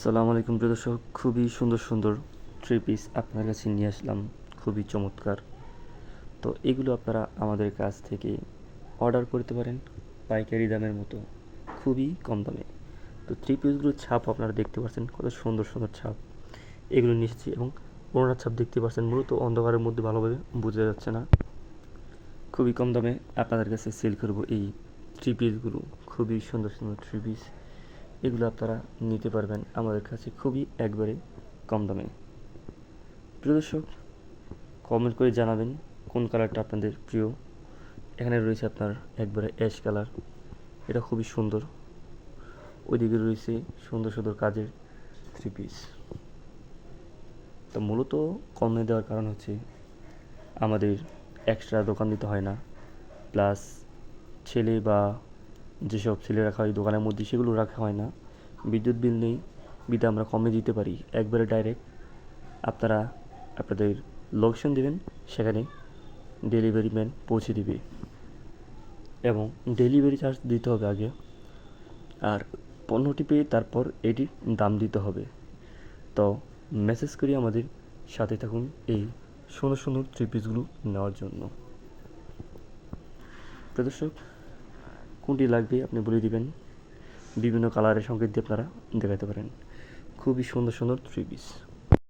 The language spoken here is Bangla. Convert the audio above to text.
আসসালামু আলাইকুম প্রিয় দর্শক, খুবই সুন্দর সুন্দর থ্রি পিস আপনার কাছে নিয়ে আসলাম, খুবই চমৎকার। তো এগুলো আপনারা আমাদের কাছ থেকে অর্ডার করতে পারেন পাইকারি দামের মতো, খুবই কম দামে। তো থ্রি পিসগুলোর ছাপ আপনারা দেখতে পাচ্ছেন, কত সুন্দর সুন্দর ছাপ এগুলো নিয়ে এসেছি। এবং ওনার ছাপ দেখতে পাচ্ছেন, মূলত অন্ধকারের মধ্যে ভালোভাবে বোঝা যাচ্ছে না। খুবই কম দামে আপনাদের কাছে সেল করব এই থ্রি পিসগুলো, খুবই সুন্দর সুন্দর থ্রি পিস। এগুলো আপনারা নিতে পারবেন আমাদের কাছে খুবই একবারে কম দামে। প্রিয় দর্শক, কমেন্ট করে জানাবেন কোন কালারটা আপনাদের প্রিয়। এখানে রয়েছে আপনার একবারে অ্যাশ কালার, এটা খুবই সুন্দর। ওইদিকে রয়েছে সুন্দর সুন্দর কাজের থ্রি পিস। তো মূলত কমে দেওয়ার কারণ হচ্ছে আমাদের এক্সট্রা দোকান দিতে হয় না, প্লাস ছেলে বা যেসব ছেলে রাখা হয় দোকানের মধ্যে সেগুলো রাখা হয় না। বিদ্যুৎ বিল নেই, বিধে আমরা কমে দিতে পারি। একবারে ডাইরেক্ট আপনারা আপনাদের লোকেশন দেবেন, সেখানে ডেলিভারি ম্যান পৌঁছে দিবে এবং ডেলিভারি চার্জ দিতে হবে আগে। আর পণ্যটি পেয়ে তারপর এটির দাম দিতে হবে। তো মেসেজ করি আমাদের সাথে থাকুন এই সুন্দর সুন্দর থ্রি পিসগুলো নেওয়ার জন্য। প্রদর্শক, কোনটি লাগবে আপনি বলে দিবেন, বিভিন্ন কালারের সংকেত দিয়ে আপনারা দেখাতে পারেন। খুবই সুন্দর সুন্দর থ্রি পিস।